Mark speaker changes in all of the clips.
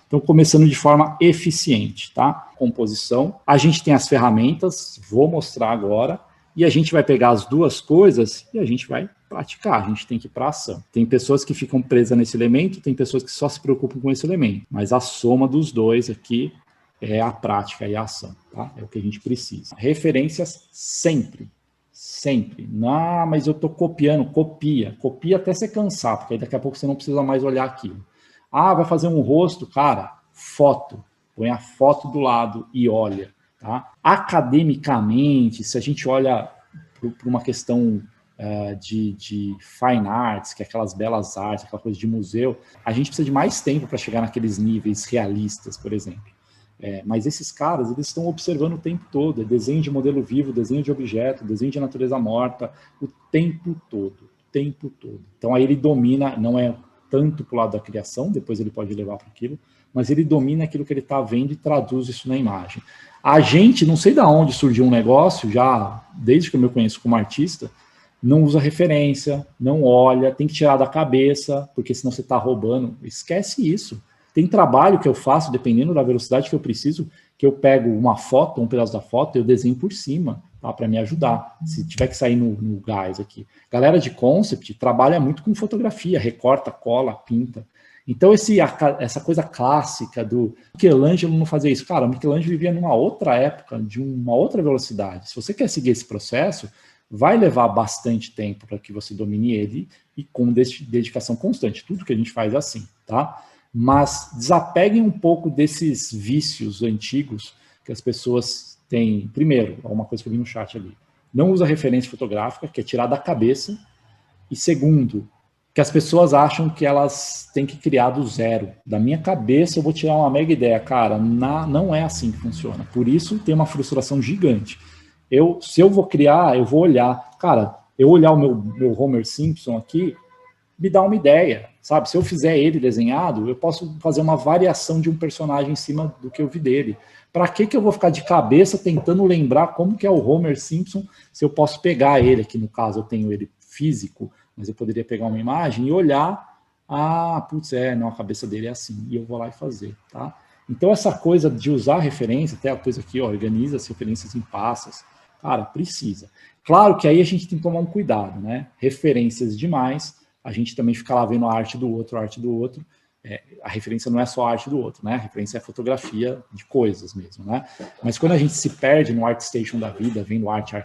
Speaker 1: Então, começando de forma eficiente, tá? Composição. A gente tem as ferramentas, vou mostrar agora, e a gente vai pegar as duas coisas e a gente vai praticar, a gente tem que ir para a ação. Tem pessoas que ficam presas nesse elemento, tem pessoas que só se preocupam com esse elemento, mas a soma dos dois aqui é a prática e a ação, tá? É o que a gente precisa. Referências sempre. Sempre. Não, mas eu estou copiando. Copia até você cansar, porque aí daqui a pouco você não precisa mais olhar aquilo. Ah, vai fazer um rosto? Cara, foto. Põe a foto do lado e olha. Tá? Academicamente, se a gente olha para uma questão de fine arts, que é aquelas belas artes, aquela coisa de museu, a gente precisa de mais tempo para chegar naqueles níveis realistas, por exemplo. Mas esses caras, eles estão observando o tempo todo, desenho de modelo vivo, desenho de objeto, desenho de natureza morta, o tempo todo. Então aí ele domina, não é tanto para o lado da criação, depois ele pode levar para aquilo, mas ele domina aquilo que ele está vendo e traduz isso na imagem. A gente, não sei de onde surgiu um negócio, já desde que eu me conheço como artista, não usa referência, não olha, tem que tirar da cabeça, porque senão você está roubando. Esquece isso. Tem trabalho que eu faço, dependendo da velocidade que eu preciso, que eu pego uma foto, um pedaço da foto, eu desenho por cima, tá, para me ajudar, se tiver que sair no gás aqui. Galera de concept trabalha muito com fotografia, recorta, cola, pinta. Então, essa coisa clássica do Michelangelo não fazer isso. Cara, o Michelangelo vivia numa outra época, de uma outra velocidade. Se você quer seguir esse processo, vai levar bastante tempo para que você domine ele e com dedicação constante. Tudo que a gente faz é assim, tá? Mas desapeguem um pouco desses vícios antigos que as pessoas têm. Primeiro, uma coisa que eu vi no chat ali, não usa referência fotográfica, que é tirar da cabeça. E segundo, que as pessoas acham que elas têm que criar do zero. Da minha cabeça eu vou tirar uma mega ideia. Cara, não é assim que funciona. Por isso tem uma frustração gigante. Se eu vou criar, eu vou olhar. Cara, eu olhar o meu Homer Simpson aqui, me dá uma ideia, sabe? Se eu fizer ele desenhado, eu posso fazer uma variação de um personagem em cima do que eu vi dele. Para que eu vou ficar de cabeça tentando lembrar como que é o Homer Simpson, se eu posso pegar ele, aqui no caso eu tenho ele físico, mas eu poderia pegar uma imagem e olhar, não, a cabeça dele é assim, e eu vou lá e fazer, tá? Então essa coisa de usar referência, até a coisa aqui, ó, organiza as referências em pastas, cara, precisa. Claro que aí a gente tem que tomar um cuidado, né? Referências demais, a gente também fica lá vendo a arte do outro, a referência não é só a arte do outro, né? A referência é a fotografia de coisas mesmo, né? Mas quando a gente se perde no ArtStation da vida, vendo arte,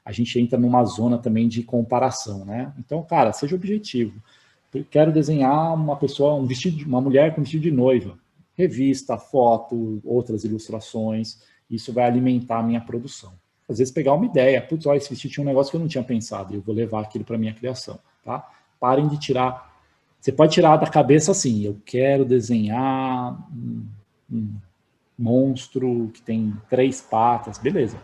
Speaker 1: a gente entra numa zona também de comparação, né? Então, cara, seja objetivo. Eu quero desenhar uma pessoa, uma mulher com vestido de noiva. Revista, foto, outras ilustrações, isso vai alimentar a minha produção. Às vezes pegar uma ideia, putz, olha, esse vestido tinha um negócio que eu não tinha pensado, e eu vou levar aquilo para a minha criação, tá? Parem de tirar. Você pode tirar da cabeça assim, eu quero desenhar um monstro que tem 3 patas, beleza,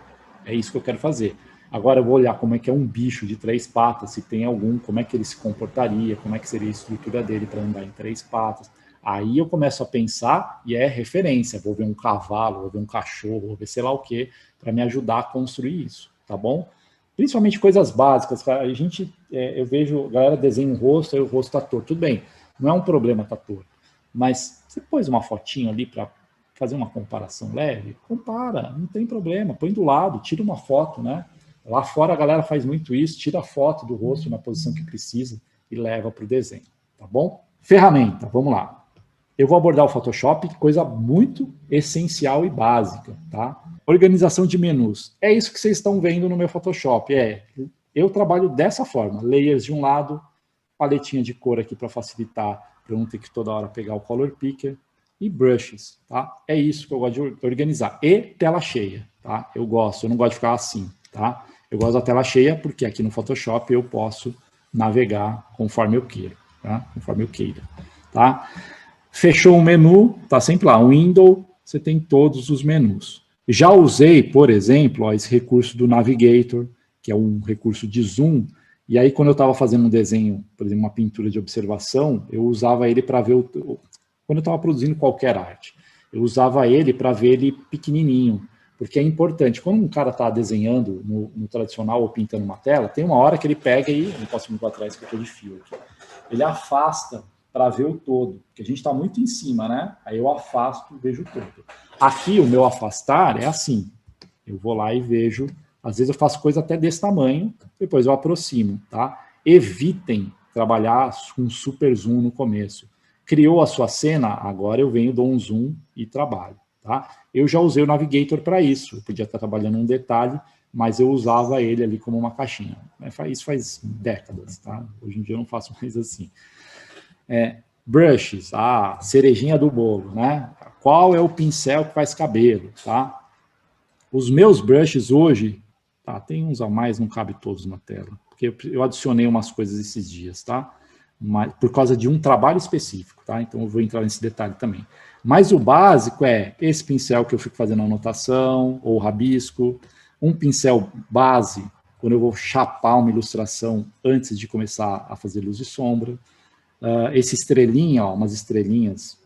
Speaker 1: é isso que eu quero fazer. Agora eu vou olhar como é que é um bicho de 3 patas, se tem algum, como é que ele se comportaria, como é que seria a estrutura dele para andar em 3 patas. Aí eu começo a pensar e é referência, vou ver um cavalo, vou ver um cachorro, vou ver sei lá o que, para me ajudar a construir isso, tá bom? Principalmente coisas básicas, cara. Eu vejo a galera desenha um rosto, aí o rosto tá torto. Tudo bem, não é um problema tá torto, mas você pôs uma fotinho ali para fazer uma comparação leve, compara, não tem problema, põe do lado, tira uma foto, né? Lá fora a galera faz muito isso, tira a foto do rosto na posição que precisa e leva para o desenho, tá bom? Ferramenta, vamos lá. Eu vou abordar o Photoshop, coisa muito essencial e básica, tá? Organização de menus. É isso que vocês estão vendo no meu Photoshop. Eu trabalho dessa forma, layers de um lado, paletinha de cor aqui para facilitar, para eu não ter que toda hora pegar o color picker, e brushes, tá? É isso que eu gosto de organizar. E tela cheia, tá? Eu não gosto de ficar assim, tá? Eu gosto da tela cheia porque aqui no Photoshop eu posso navegar conforme eu queira, tá? Conforme eu queira, tá? Fechou um menu, tá sempre lá, Window, você tem todos os menus. Já usei, por exemplo, esse recurso do Navigator, que é um recurso de zoom, e aí quando eu estava fazendo um desenho, por exemplo, uma pintura de observação, eu usava ele para ver quando eu estava produzindo qualquer arte, eu usava ele para ver ele pequenininho, porque é importante, quando um cara está desenhando no tradicional ou pintando uma tela, tem uma hora que ele pega e, não posso ir para trás porque eu estou de fio aqui, ele afasta para ver o todo, porque a gente está muito em cima, né? Aí eu afasto, vejo o todo. Aqui, o meu afastar é assim, eu vou lá e vejo, às vezes eu faço coisa até desse tamanho, depois eu aproximo, tá? Evitem trabalhar com super zoom no começo. Criou a sua cena, agora eu venho, dou um zoom e trabalho, tá? Eu já usei o Navigator para isso, eu podia estar trabalhando um detalhe, mas eu usava ele ali como uma caixinha. Isso faz décadas, tá? Hoje em dia eu não faço mais assim. Brushes, a cerejinha do bolo, né? Qual é o pincel que faz cabelo, tá? Os meus brushes hoje, tá? Tem uns a mais, não cabe todos na tela, porque eu adicionei umas coisas esses dias, tá? Mas, por causa de um trabalho específico, tá? Então eu vou entrar nesse detalhe também. Mas o básico é esse pincel que eu fico fazendo anotação, ou rabisco, um pincel base, quando eu vou chapar uma ilustração antes de começar a fazer luz e sombra. Esse estrelinha, ó, umas estrelinhas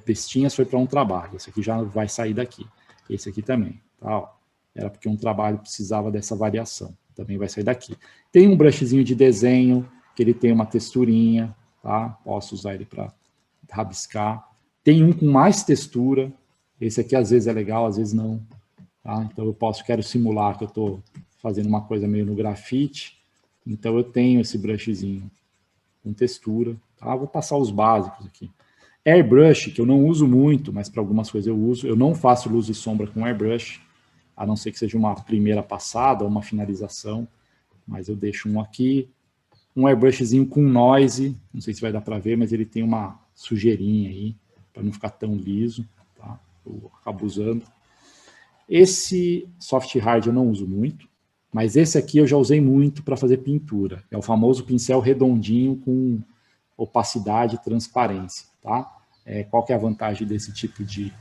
Speaker 1: bestinhas, foi para um trabalho. Esse aqui já vai sair daqui. Esse aqui também, tá? Ó, era porque um trabalho precisava dessa variação. Também vai sair daqui. Tem um brushzinho de desenho, que ele tem uma texturinha, tá? Posso usar ele para rabiscar. Tem um com mais textura. Esse aqui às vezes é legal, às vezes não. Tá? Então eu quero simular que eu estou fazendo uma coisa meio no grafite. Então eu tenho esse brushzinho com textura. Tá? Vou passar os básicos aqui. Airbrush, que eu não uso muito, mas para algumas coisas eu uso. Eu não faço luz e sombra com airbrush, a não ser que seja uma primeira passada ou uma finalização, mas eu deixo um aqui. Um airbrushzinho com noise, não sei se vai dar para ver, mas ele tem uma sujeirinha aí, para não ficar tão liso, tá? Eu acabo usando. Esse soft hard eu não uso muito, mas esse aqui eu já usei muito para fazer pintura. É o famoso pincel redondinho com opacidade e transparência, tá? Qual que é a vantagem desse tipo de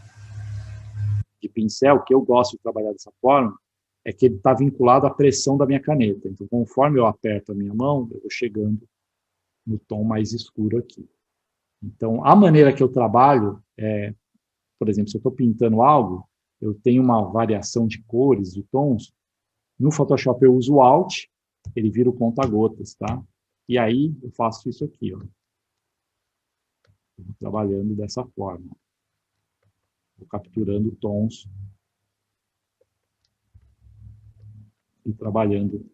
Speaker 1: pincel, que eu gosto de trabalhar dessa forma, é que ele está vinculado à pressão da minha caneta. Então, conforme eu aperto a minha mão, eu vou chegando no tom mais escuro aqui. Então, a maneira que eu trabalho é, por exemplo, se eu estou pintando algo, eu tenho uma variação de cores, de tons. No Photoshop eu uso o Alt, ele vira o conta-gotas, tá? E aí eu faço isso aqui, ó. Eu vou trabalhando dessa forma. Vou capturando tons e trabalhando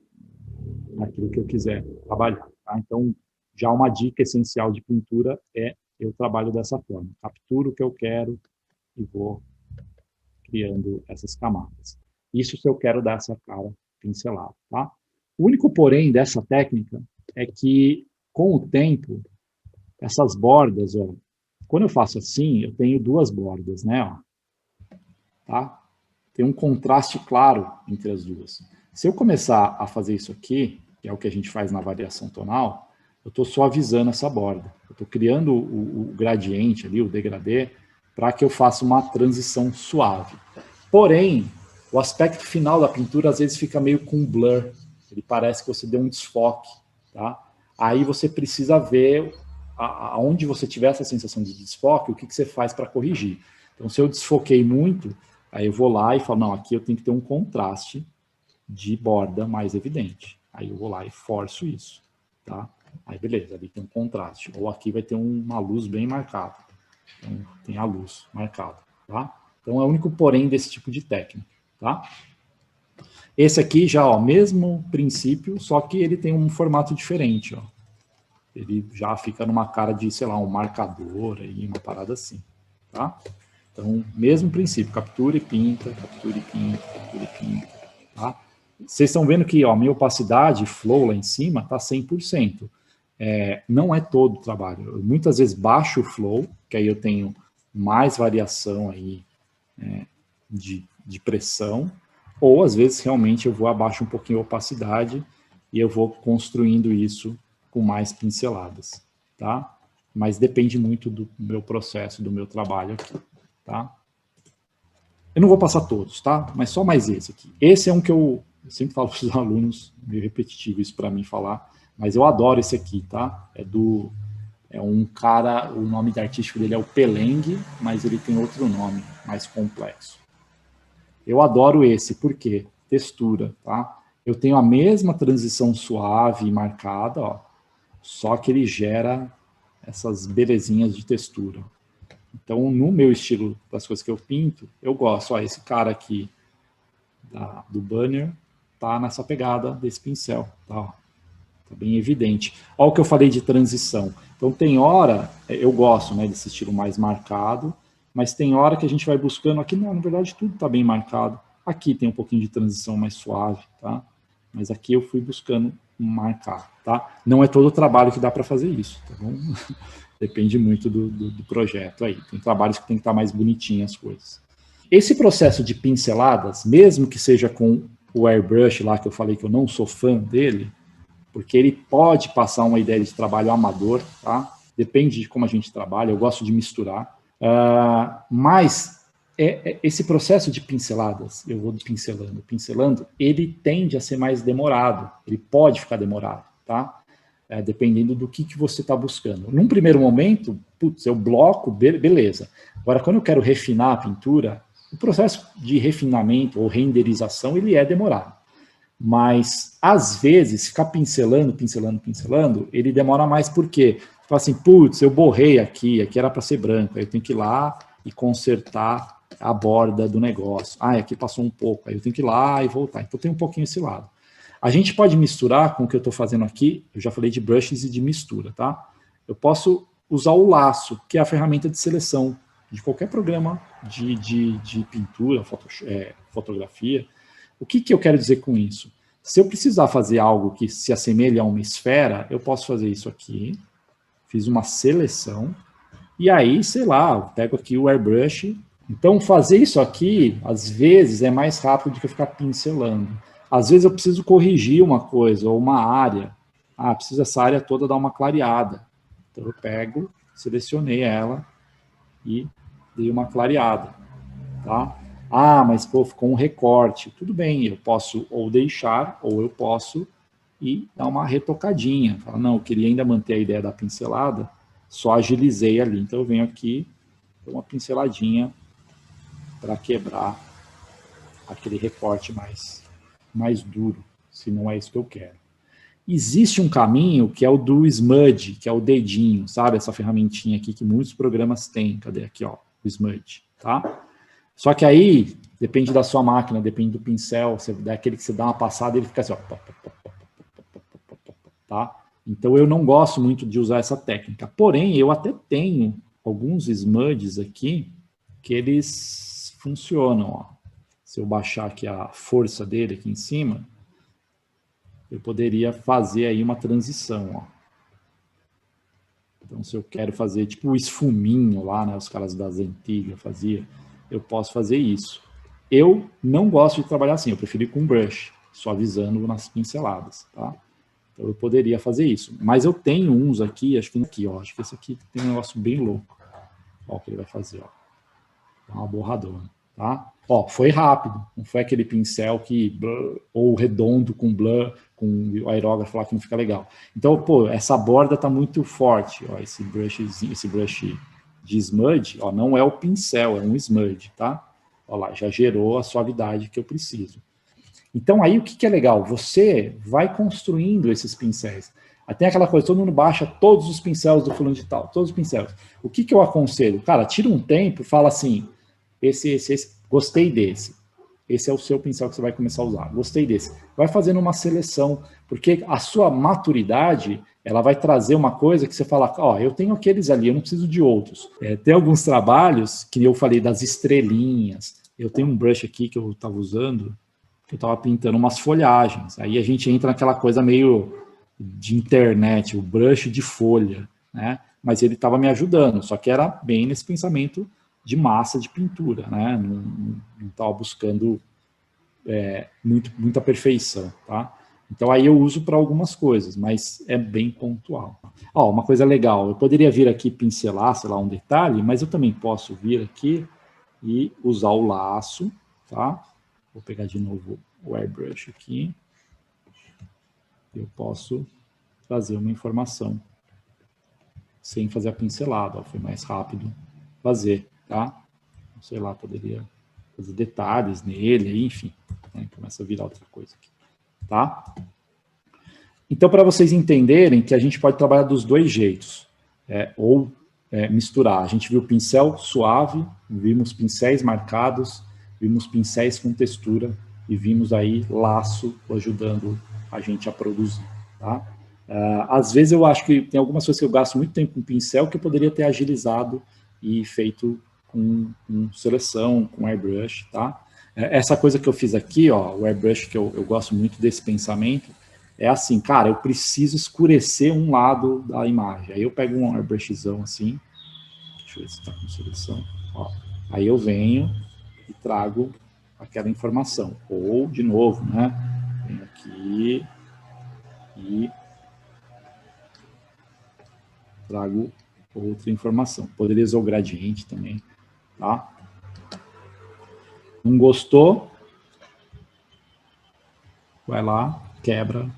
Speaker 1: naquilo que eu quiser trabalhar, tá? Então, já uma dica essencial de pintura é eu trabalho dessa forma. Capturo o que eu quero e vou criando essas camadas. Isso se eu quero dar essa cara pincelada, tá? O único porém dessa técnica é que, com o tempo, essas bordas, ó, quando eu faço assim, eu tenho duas bordas, né? Ó, tá? Tem um contraste claro entre as duas. Se eu começar a fazer isso aqui, que é o que a gente faz na variação tonal, eu estou suavizando essa borda. Eu estou criando o gradiente ali, o degradê, para que eu faça uma transição suave. Porém, o aspecto final da pintura às vezes fica meio com blur. Ele parece que você deu um desfoque, tá? Aí você precisa ver aonde você tiver essa sensação de desfoque, o que você faz para corrigir. Então, se eu desfoquei muito, aí eu vou lá e falo, não, aqui eu tenho que ter um contraste de borda mais evidente. Aí eu vou lá e forço isso, tá? Aí beleza, ali tem um contraste. Ou aqui vai ter uma luz bem marcada. Então, tem a luz marcada, tá? Então, é o único porém desse tipo de técnica, tá? Esse aqui já, ó, mesmo princípio, só que ele tem um formato diferente, ó. Ele já fica numa cara de, sei lá, um marcador aí, uma parada assim, tá? Então, mesmo princípio, captura e pinta, captura e pinta, captura e pinta, tá? Vocês estão vendo que ó, a minha opacidade, flow lá em cima, está 100%. Não é todo o trabalho. Eu, muitas vezes baixo o flow, que aí eu tenho mais variação aí de pressão, ou às vezes realmente eu vou abaixo um pouquinho a opacidade e eu vou construindo isso com mais pinceladas, tá? Mas depende muito do meu processo, do meu trabalho aqui, tá? Eu não vou passar todos, tá? Mas só mais esse aqui. Esse é um que eu sempre falo para os alunos, meio repetitivo isso para mim falar, mas eu adoro esse aqui, tá? É um cara, o nome artístico dele é o Peleng, mas ele tem outro nome, mais complexo. Eu adoro esse, por quê? Textura, tá? Eu tenho a mesma transição suave e marcada, ó, só que ele gera essas belezinhas de textura. Então, no meu estilo das coisas que eu pinto, eu gosto. Ó, esse cara aqui do banner tá nessa pegada desse pincel. Tá bem evidente. Olha o que eu falei de transição. Então, tem hora, eu gosto, né, desse estilo mais marcado, mas tem hora que a gente vai buscando, aqui não, na verdade tudo está bem marcado. Aqui tem um pouquinho de transição mais suave, tá? Mas aqui eu fui buscando marcar, tá? Não é todo o trabalho que dá para fazer isso, tá bom? Depende muito do projeto aí. Tem trabalhos que tem que estar mais bonitinhas as coisas. Esse processo de pinceladas, mesmo que seja com o airbrush lá, que eu falei que eu não sou fã dele, porque ele pode passar uma ideia de trabalho amador, tá? Depende de como a gente trabalha, eu gosto de misturar. Mas esse processo de pinceladas, eu vou pincelando, ele tende a ser mais demorado, ele pode ficar demorado, tá? Dependendo do que você está buscando. Num primeiro momento, putz, eu bloco, beleza. Agora, quando eu quero refinar a pintura, o processo de refinamento ou renderização, ele é demorado. Mas, às vezes, ficar pincelando, ele demora mais porque, fala assim, putz, eu borrei aqui era para ser branco, aí eu tenho que ir lá e consertar a borda do negócio. Aqui passou um pouco, aí eu tenho que ir lá e voltar. Então, tem um pouquinho esse lado. A gente pode misturar com o que eu estou fazendo aqui, eu já falei de brushes e de mistura, tá? Eu posso usar o laço, que é a ferramenta de seleção de qualquer programa de pintura, fotografia. O que eu quero dizer com isso? Se eu precisar fazer algo que se assemelhe a uma esfera, eu posso fazer isso aqui, fiz uma seleção, e aí, sei lá, eu pego aqui o airbrush. Então, fazer isso aqui, às vezes, é mais rápido do que eu ficar pincelando. Às vezes eu preciso corrigir uma coisa, ou uma área. Preciso essa área toda dar uma clareada. Então eu pego, selecionei ela e dei uma clareada, tá? Mas pô, ficou um recorte. Tudo bem, eu posso ou deixar, ou eu posso ir dar uma retocadinha. Falar, não, eu queria ainda manter a ideia da pincelada, só agilizei ali. Então eu venho aqui, dou uma pinceladinha para quebrar aquele recorte mais duro, se não é isso que eu quero. Existe um caminho que é o do smudge, que é o dedinho, sabe? Essa ferramentinha aqui que muitos programas têm. Cadê aqui, ó? O smudge, tá? Só que aí, depende da sua máquina, depende do pincel, daquele que você dá uma passada, ele fica assim, ó. Tá? Então, eu não gosto muito de usar essa técnica. Porém, eu até tenho alguns smudges aqui que eles funcionam, ó. Se eu baixar aqui a força dele aqui em cima, eu poderia fazer aí uma transição, ó. Então, se eu quero fazer tipo o esfuminho lá, né, os caras das antigas faziam, eu posso fazer isso. Eu não gosto de trabalhar assim, eu prefiro ir com brush, suavizando nas pinceladas, tá? Então, eu poderia fazer isso. Mas eu tenho uns aqui, acho que esse aqui tem um negócio bem louco. Ó o que ele vai fazer, ó. Dá uma borradona, tá? Ó, foi rápido, não foi aquele pincel que blur, ou redondo com blur, com o aerógrafo lá que não fica legal. Então, pô, essa borda tá muito forte, ó, esse brush de smudge, ó, não é o pincel, é um smudge, tá? Ó lá, já gerou a suavidade que eu preciso. Então, aí o que é legal? Você vai construindo esses pincéis. Até aquela coisa, todo mundo baixa todos os pincéis do fulano de tal, todos os pincéis. O que eu aconselho? Cara, tira um tempo e fala assim, esse, gostei desse. Esse é o seu pincel que você vai começar a usar. Gostei desse. Vai fazendo uma seleção, porque a sua maturidade, ela vai trazer uma coisa que você fala, ó, eu tenho aqueles ali, eu não preciso de outros. Tem alguns trabalhos, que eu falei das estrelinhas. Eu tenho um brush aqui que eu estava usando, que eu estava pintando umas folhagens. Aí a gente entra naquela coisa meio de internet, o brush de folha, né? Mas ele estava me ajudando, só que era bem nesse pensamento de massa de pintura, né? Não estava buscando muita perfeição, tá? Então aí eu uso para algumas coisas, mas é bem pontual. Ó, uma coisa legal, eu poderia vir aqui pincelar, sei lá, um detalhe, mas eu também posso vir aqui e usar o laço, tá? Vou pegar de novo o airbrush aqui. Eu posso trazer uma informação sem fazer a pincelada, ó, foi mais rápido fazer, tá? Sei lá, poderia fazer detalhes nele, enfim, né? Começa a virar outra coisa aqui, tá? Então, para vocês entenderem que a gente pode trabalhar dos dois jeitos. ou misturar. A gente viu pincel suave, vimos pincéis marcados, vimos pincéis com textura e vimos aí laço ajudando a gente a produzir, tá? Às vezes eu acho que tem algumas coisas que eu gasto muito tempo com pincel que eu poderia ter agilizado e feito com seleção, com airbrush, tá? Essa coisa que eu fiz aqui, ó, o airbrush, que eu gosto muito desse pensamento, é assim, cara, eu preciso escurecer um lado da imagem. Aí eu pego um airbrushzão assim, deixa eu ver se está com seleção, ó. Aí eu venho e trago aquela informação. Ou, de novo, né, venho aqui e trago outra informação. Poderia usar o gradiente também, tá? Não gostou? Vai lá, quebra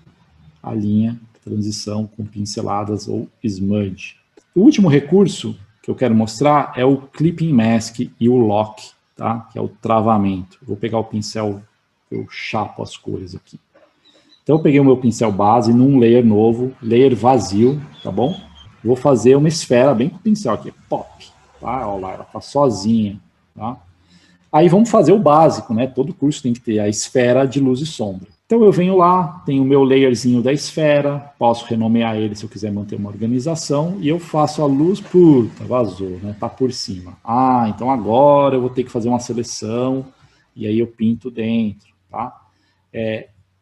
Speaker 1: a linha, transição com pinceladas ou smudge. O último recurso que eu quero mostrar é o Clipping Mask e o Lock, tá? Que é o travamento. Vou pegar o pincel, eu chapo as cores aqui. Então eu peguei o meu pincel base num layer novo, layer vazio, tá bom? Vou fazer uma esfera bem com o pincel aqui, pop, tá? Olha lá, ela tá sozinha, tá? Aí vamos fazer o básico, né? Todo curso tem que ter a esfera de luz e sombra. Então eu venho lá, tenho o meu layerzinho da esfera, posso renomear ele se eu quiser manter uma organização, e eu faço a luz, puta, vazou, né? Tá por cima. Ah, então agora eu vou ter que fazer uma seleção, e aí eu pinto dentro, tá?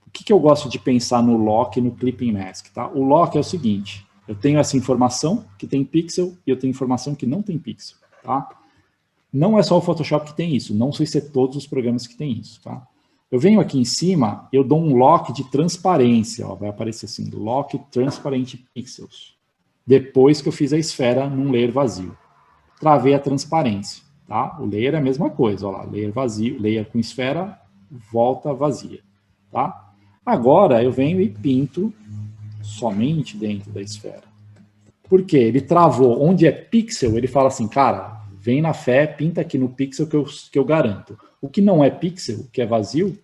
Speaker 1: O que eu gosto de pensar no Lock e no Clipping Mask, tá? O Lock é o seguinte, eu tenho essa informação que tem pixel, e eu tenho informação que não tem pixel, tá? Não é só o Photoshop que tem isso, não sei se é todos os programas que tem isso, tá? Eu venho aqui em cima, eu dou um lock de transparência, ó, vai aparecer assim, lock transparent pixels. Depois que eu fiz a esfera num layer vazio. Travei a transparência, tá? O layer é a mesma coisa, ó lá, layer vazio, layer com esfera, volta vazia, tá? Agora eu venho e pinto somente dentro da esfera. Por quê? Ele travou, onde é pixel, ele fala assim, cara, vem na fé, pinta aqui no pixel que eu garanto. O que não é pixel, que é vazio,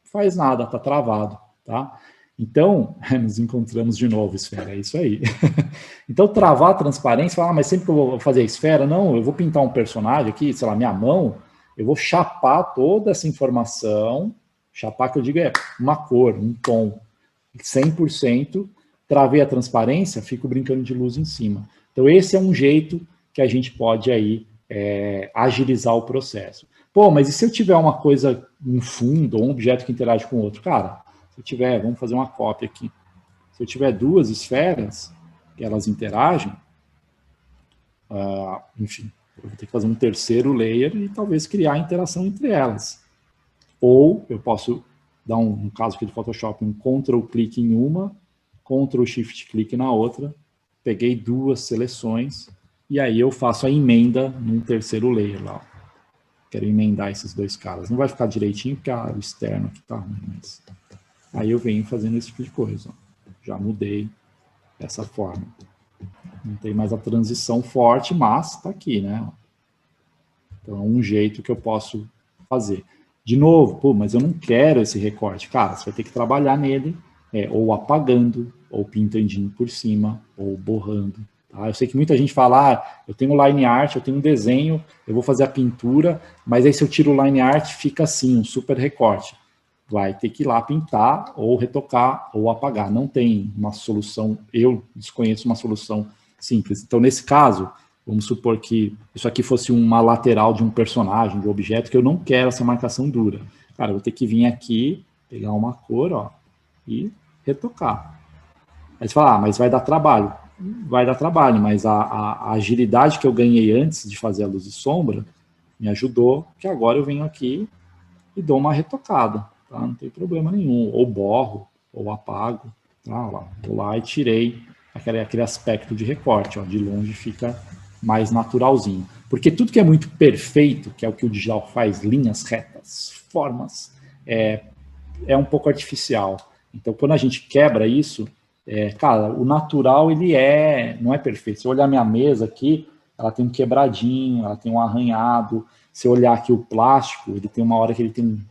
Speaker 1: faz nada, tá travado, tá? Então, nos encontramos de novo, esfera, é isso aí. Então, travar a transparência, falar, mas sempre que eu vou fazer a esfera, não, eu vou pintar um personagem aqui, sei lá, minha mão, eu vou chapar toda essa informação, chapar que eu digo é uma cor, um tom, 100%, travei a transparência, fico brincando de luz em cima. Então, esse é um jeito que a gente pode aí agilizar o processo. Pô, mas e se eu tiver uma coisa, um fundo ou um objeto que interage com o outro? Cara, se eu tiver, vamos fazer uma cópia aqui. Se eu tiver duas esferas, que elas interagem, enfim, eu vou ter que fazer um terceiro layer e talvez criar a interação entre elas. Ou eu posso dar no caso aqui do Photoshop, um Ctrl clique em uma, Ctrl Shift clique na outra, peguei duas seleções, e aí eu faço a emenda num terceiro layer lá. Quero emendar esses dois caras. Não vai ficar direitinho, porque o externo aqui tá ruim, mas... Aí eu venho fazendo esse tipo de coisa. Já mudei dessa forma. Não tem mais a transição forte, mas tá aqui, né? Então é um jeito que eu posso fazer. De novo, pô, mas eu não quero esse recorte. Cara, você vai ter que trabalhar nele, ou apagando, ou pintandinho por cima, ou borrando. Tá? Eu sei que muita gente fala, eu tenho line art, eu tenho um desenho, eu vou fazer a pintura, mas aí se eu tiro o line art, fica assim, um super recorte. Vai ter que ir lá pintar, ou retocar, ou apagar. Não tem uma solução, eu desconheço uma solução simples. Então, nesse caso, vamos supor que isso aqui fosse uma lateral de um personagem, de um objeto, que eu não quero essa marcação dura. Cara, eu vou ter que vir aqui, pegar uma cor, ó, e retocar. Aí você fala, mas vai dar trabalho. Vai dar trabalho, mas a agilidade que eu ganhei antes de fazer a luz e sombra me ajudou, que agora eu venho aqui e dou uma retocada, tá? Não tem problema nenhum. Ou borro, ou apago, tá? Vou lá e tirei aquele aspecto de recorte, ó, de longe fica mais naturalzinho. Porque tudo que é muito perfeito, que é o que o digital faz, linhas retas, formas, é um pouco artificial. Então, quando a gente quebra isso, cara, o natural, ele não é perfeito. Se eu olhar minha mesa aqui, ela tem um quebradinho, ela tem um arranhado. Se eu olhar aqui o plástico, ele tem uma hora que ele tem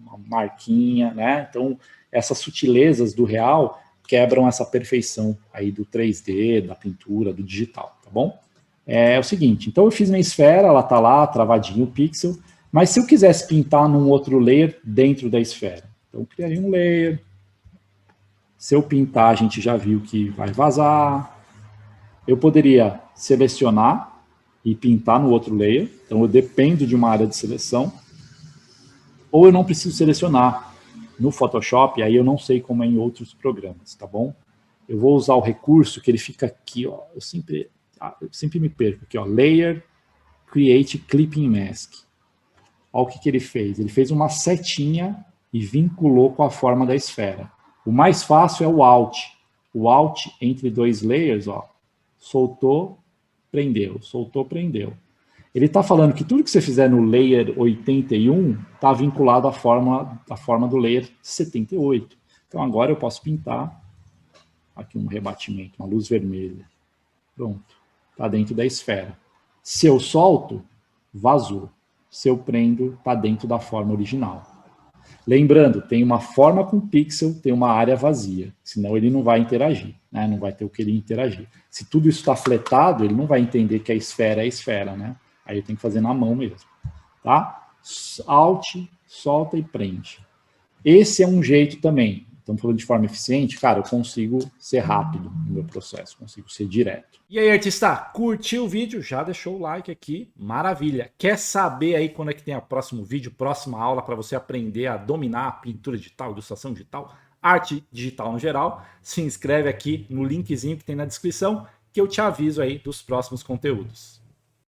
Speaker 1: uma marquinha, né? Então, essas sutilezas do real quebram essa perfeição aí do 3D, da pintura, do digital. Tá? tá bom? É o seguinte, então eu fiz minha esfera, ela está lá, travadinho o pixel, mas se eu quisesse pintar num outro layer dentro da esfera, então eu criaria um layer, se eu pintar a gente já viu que vai vazar, eu poderia selecionar e pintar no outro layer, então eu dependo de uma área de seleção, ou eu não preciso selecionar no Photoshop, aí eu não sei como é em outros programas, tá bom? Eu vou usar o recurso que ele fica aqui, ó, eu sempre me perco aqui, ó, Layer, Create Clipping Mask. Olha o que ele fez. Ele fez uma setinha e vinculou com a forma da esfera. O mais fácil é o Alt. O Alt entre dois layers, ó, soltou, prendeu, soltou, prendeu. Ele está falando que tudo que você fizer no layer 81 está vinculado à forma do layer 78. Então agora eu posso pintar aqui um rebatimento, uma luz vermelha. Pronto, está dentro da esfera. Se eu solto, vazou. Se eu prendo, está dentro da forma original. Lembrando, tem uma forma com pixel, tem uma área vazia, senão ele não vai interagir, né? Não vai ter o que ele interagir. Se tudo isso está fletado, ele não vai entender que a esfera é a esfera, né? Aí eu tenho que fazer na mão mesmo, tá? Alt, solta e prende. Esse é um jeito também. Estamos falando de forma eficiente, cara, eu consigo ser rápido no meu processo, consigo ser direto.
Speaker 2: E aí, artista, curtiu o vídeo? Já deixou o like aqui? Maravilha! Quer saber aí quando é que tem o próximo vídeo, próxima aula para você aprender a dominar a pintura digital, ilustração digital, arte digital no geral? Se inscreve aqui no linkzinho que tem na descrição que eu te aviso aí dos próximos conteúdos.